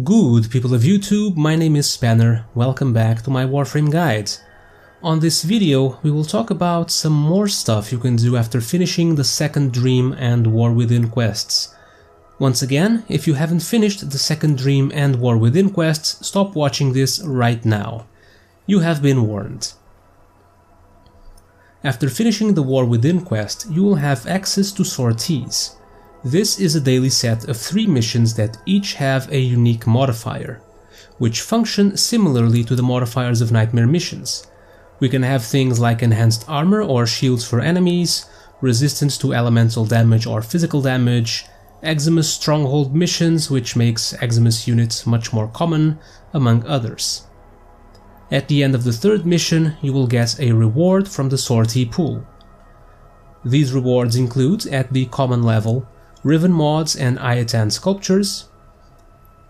Good people of YouTube, my name is Spanner, welcome back to my Warframe guide. On this video we will talk about some more stuff you can do after finishing the Second Dream and War Within quests. Once again, if you haven't finished the Second Dream and War Within quests, stop watching this right now. You have been warned. After finishing the War Within quest, you will have access to Sorties. This is a daily set of 3 missions that each have a unique modifier, which function similarly to the modifiers of Nightmare missions. We can have things like enhanced armor or shields for enemies, resistance to elemental damage or physical damage, Eximus Stronghold missions, which makes Eximus units much more common, among others. At the end of the 3rd mission, you will get a reward from the Sortie pool. These rewards include, at the common level, Riven Mods and Ayatan sculptures.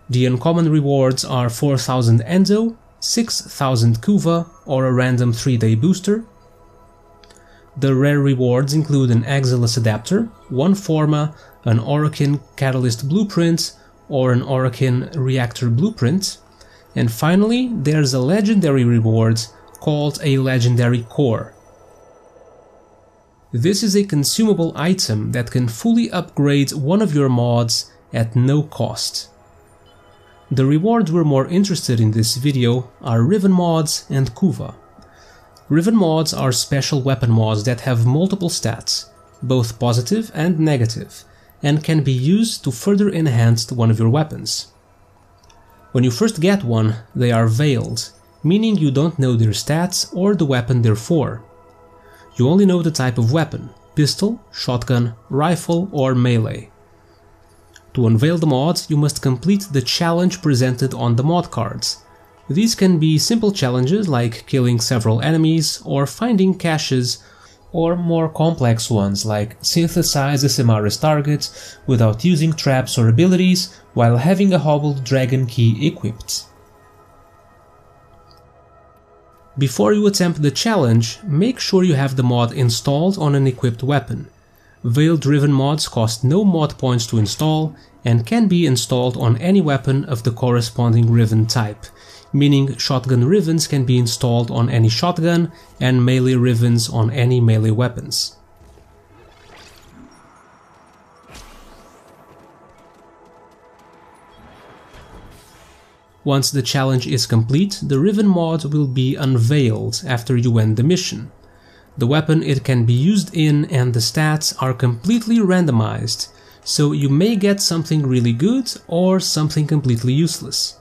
The uncommon rewards are 4000 Endo, 6000 Kuva or a random 3-day booster. The rare rewards include an Exilus adapter, 1 Forma, an Orokin Catalyst blueprint or an Orokin Reactor blueprint. And finally, there's a legendary reward called a Legendary Core. This is a consumable item that can fully upgrade one of your mods at no cost. The rewards we're more interested in this video are Riven Mods and Kuva. Riven Mods are special weapon mods that have multiple stats, both positive and negative, and can be used to further enhance one of your weapons. When you first get one, they are veiled, meaning you don't know their stats or the weapon they're for. You only know the type of weapon, pistol, shotgun, rifle or melee. To unveil the mods, you must complete the challenge presented on the mod cards. These can be simple challenges like killing several enemies or finding caches, or more complex ones like synthesize a Semaris target without using traps or abilities while having a hobbled dragon key equipped. Before you attempt the challenge, make sure you have the mod installed on an equipped weapon. Veiled Riven mods cost no mod points to install and can be installed on any weapon of the corresponding Riven type, meaning shotgun Rivens can be installed on any shotgun and melee Rivens on any melee weapons. Once the challenge is complete, the Riven mod will be unveiled after you end the mission. The weapon it can be used in and the stats are completely randomized, so you may get something really good or something completely useless.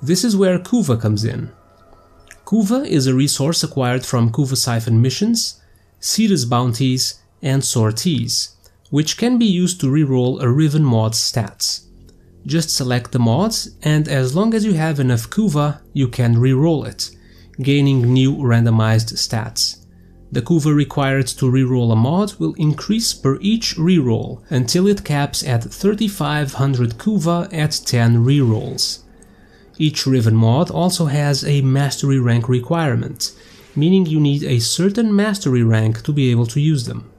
This is where Kuva comes in. Kuva is a resource acquired from Kuva Siphon missions, Cetus bounties, and Sorties, which can be used to reroll a Riven Mod Stats. Just select the mods, and as long as you have enough Kuva, you can reroll it, gaining new randomized stats. The Kuva required to reroll a mod will increase per each reroll until it caps at 3500 Kuva at 10 rerolls. Each Riven mod also has a mastery rank requirement, meaning you need a certain mastery rank to be able to use them.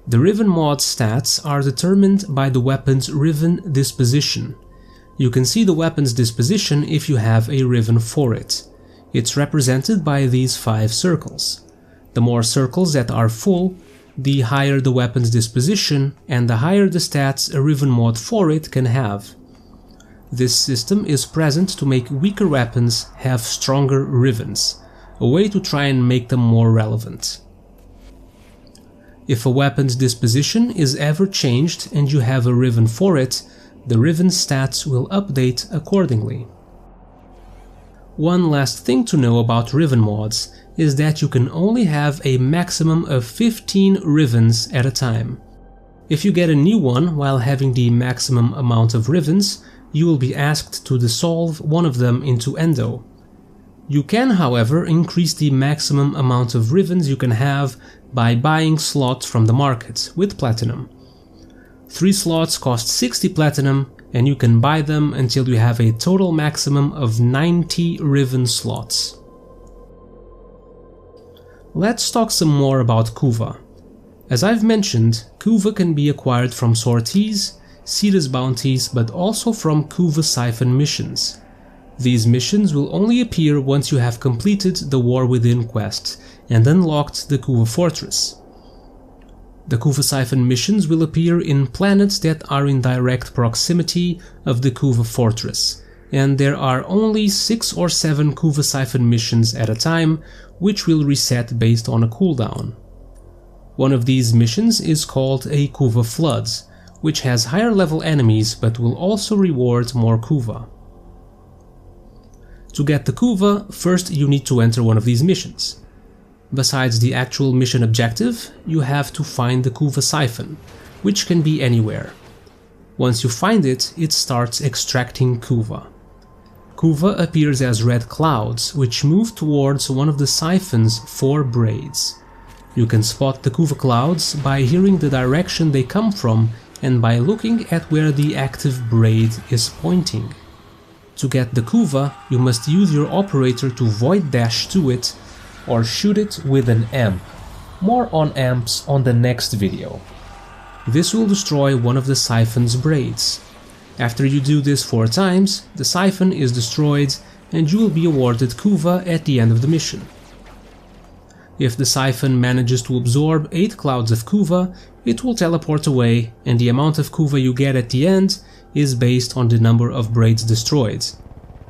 The Riven Mod stats are determined by the weapon's Riven disposition. You can see the weapon's disposition if you have a Riven for it. It's represented by these 5 circles. The more circles that are full, the higher the weapon's disposition and the higher the stats a Riven mod for it can have. This system is present to make weaker weapons have stronger Rivens, a way to try and make them more relevant. If a weapon's disposition is ever changed and you have a Riven for it, the Riven stats will update accordingly. One last thing to know about Riven mods is that you can only have a maximum of 15 Rivens at a time. If you get a new one while having the maximum amount of Rivens, you will be asked to dissolve one of them into Endo. You can, however, increase the maximum amount of Rivens you can have by buying slots from the market with platinum. 3 slots cost 60 platinum and you can buy them until you have a total maximum of 90 Riven slots. Let's talk some more about Kuva. As I've mentioned, Kuva can be acquired from Sorties, Sorties bounties, but also from Kuva Siphon missions. These missions will only appear once you have completed the War Within quest and unlocked the Kuva Fortress. The Kuva Siphon missions will appear in planets that are in direct proximity of the Kuva Fortress, and there are only 6 or 7 Kuva Siphon missions at a time, which will reset based on a cooldown. One of these missions is called a Kuva Floods, which has higher level enemies but will also reward more Kuva. To get the Kuva, first you need to enter one of these missions. Besides the actual mission objective, you have to find the Kuva Siphon, which can be anywhere. Once you find it, it starts extracting Kuva. Kuva appears as red clouds, which move towards one of the siphon's 4 braids. You can spot the Kuva clouds by hearing the direction they come from and by looking at where the active braid is pointing. To get the Kuva, you must use your operator to void dash to it or shoot it with an amp. More on amps on the next video. This will destroy one of the siphon's braids. After you do this 4 times, the siphon is destroyed and you will be awarded Kuva at the end of the mission. If the siphon manages to absorb 8 clouds of Kuva, it will teleport away, and the amount of Kuva you get at the end is based on the number of braids destroyed.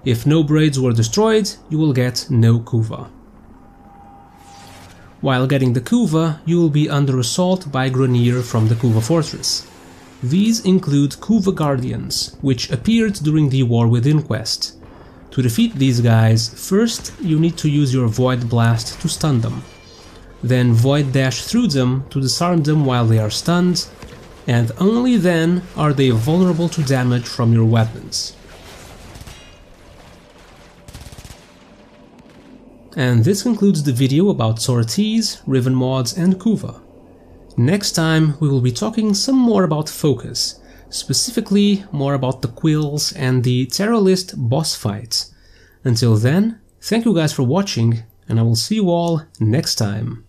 If no braids were destroyed, you will get no Kuva. While getting the Kuva, you will be under assault by Granier from the Kuva Fortress. These include Kuva Guardians, which appeared during the War Within quest. To defeat these guys, first you need to use your Void Blast to stun them. Then Void Dash through them to disarm them while they are stunned, and only then are they vulnerable to damage from your weapons. And this concludes the video about Sorties, Riven Mods and Kuva. Next time we will be talking some more about Focus, specifically more about the Quills and the Terrorist boss fights. Until then, thank you guys for watching, and I will see you all next time.